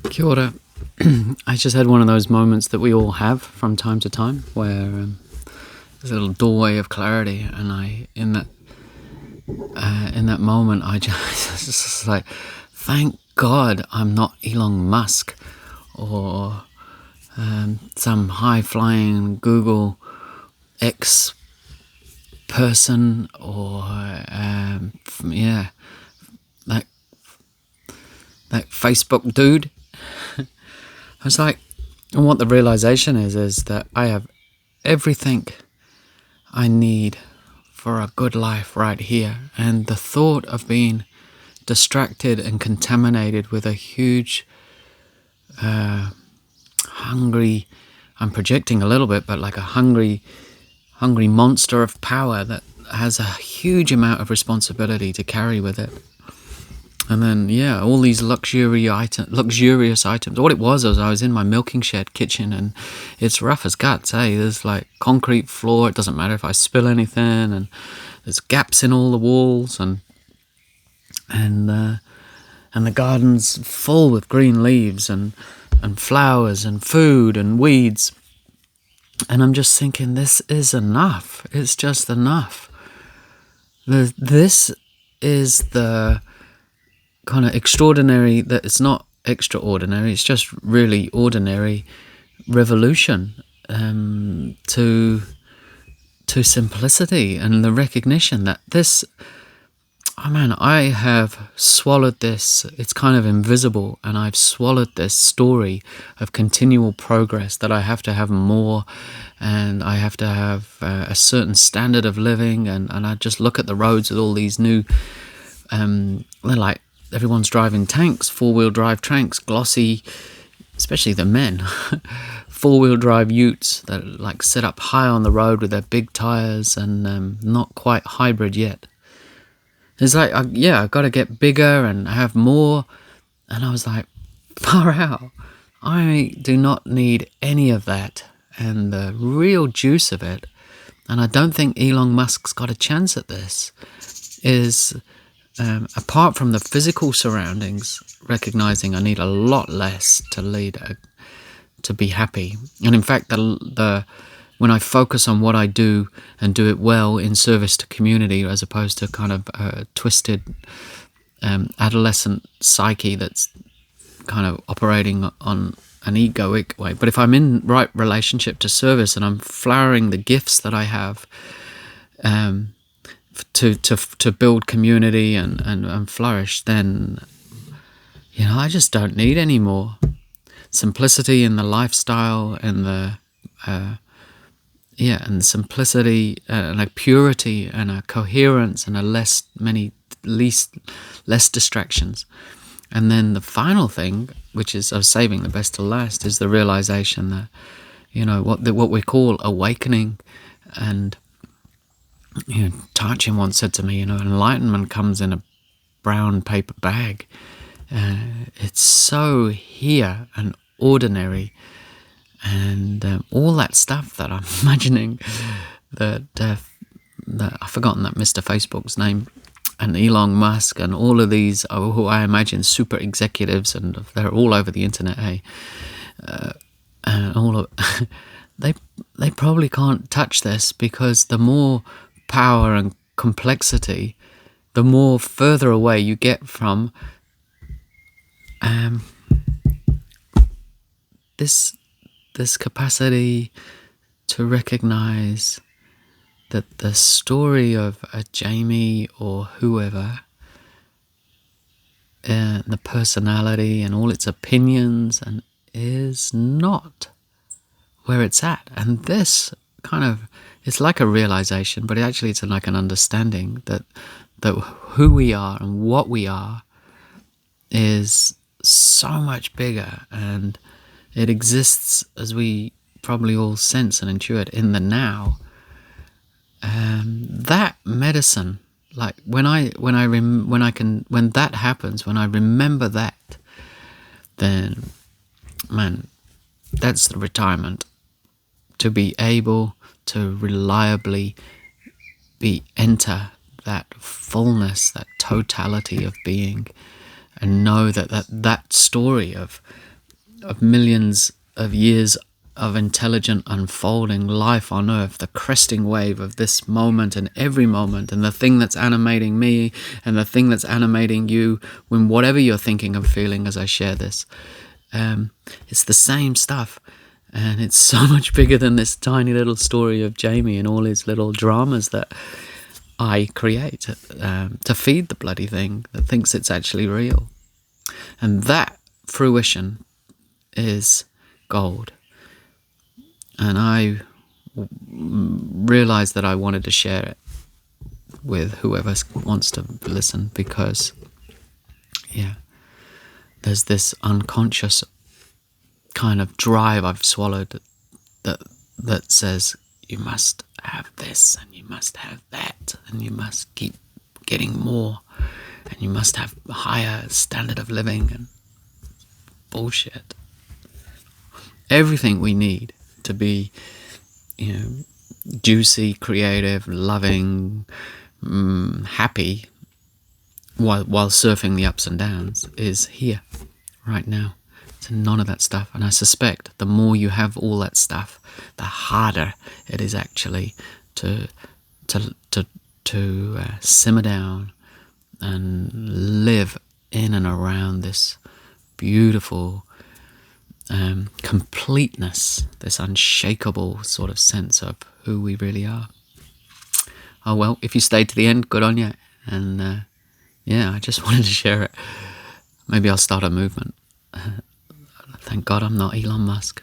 Kia ora. I just had one of those moments that we all have from time to time, where there's a little doorway of clarity, and in that moment, I just like, thank God I'm not Elon Musk or some high-flying Google X person, or that Facebook dude. I was like, and what the realization is that I have everything I need for a good life right here. And the thought of being distracted and contaminated with a huge, hungry, I'm projecting a little bit, but like a hungry monster of power that has a huge amount of responsibility to carry with it. And then, all these luxurious items. What it was I was in my milking shed kitchen, and it's rough as guts, eh? There's like concrete floor. It doesn't matter if I spill anything, and there's gaps in all the walls, and the garden's full with green leaves and flowers and food and weeds. And I'm just thinking, this is enough. It's just enough. This is the kind of extraordinary, that it's not extraordinary, it's just really ordinary revolution to simplicity, and the recognition that this, I have swallowed this. It's kind of invisible, and I've swallowed this story of continual progress, that I have to have more, and I have to have a certain standard of living, and I just look at the roads with all these new, they're like, everyone's driving tanks, four-wheel drive tanks, glossy, especially the men, four-wheel drive utes that like sit up high on the road with their big tires, and not quite hybrid yet. It's like, I've got to get bigger and have more. And I was like, far out. I do not need any of that, and the real juice of it, and I don't think Elon Musk's got a chance at this, is apart from the physical surroundings, recognizing I need a lot less to to be happy. And in fact, when I focus on what I do and do it well in service to community, as opposed to kind of a twisted adolescent psyche that's kind of operating on an egoic way. But if I'm in right relationship to service, and I'm flowering the gifts that I have, to build community and flourish, then I just don't need any more. Simplicity in the lifestyle, and and simplicity, and a purity, and a coherence, and less distractions. And then the final thing, which is of saving the best to last, is the realization that what we call awakening. And Tarchin once said to me, enlightenment comes in a brown paper bag. It's so here and ordinary, and all that stuff that I'm imagining that I've forgotten that Mr. Facebook's name, and Elon Musk, and all of these who I imagine super executives, and they're all over the internet, and all of they probably can't touch this, because the more power and complexity, the more further away you get from this capacity to recognize that the story of a Jamie or whoever, the personality and all its opinions, and is not where it's at. And this kind of, it's like a realization, but actually it's like an understanding that who we are and what we are is so much bigger, and it exists, as we probably all sense and intuit, in the now. That medicine, like when that happens, when I remember that, then man, that's the retirement. To be able to reliably enter that fullness, that totality of being, and know that story of of millions of years of intelligent unfolding life on earth, the cresting wave of this moment and every moment, and the thing that's animating me and the thing that's animating you, when whatever you're thinking and feeling as I share this, it's the same stuff. And it's so much bigger than this tiny little story of Jamie and all his little dramas that I create to feed the bloody thing that thinks it's actually real. And that fruition is gold. And I realized that I wanted to share it with whoever wants to listen, because, yeah, there's this unconscious kind of drive I've swallowed that says you must have this and you must have that and you must keep getting more and you must have a higher standard of living and bullshit. Everything we need to be, juicy, creative, loving, happy, while surfing the ups and downs, is here, right now. So none of that stuff. And I suspect the more you have all that stuff, the harder it is actually to simmer down and live in and around this beautiful completeness, this unshakable sort of sense of who we really are. Oh well, if you stayed to the end, good on you. And I just wanted to share it. Maybe I'll start a movement. Thank God I'm not Elon Musk.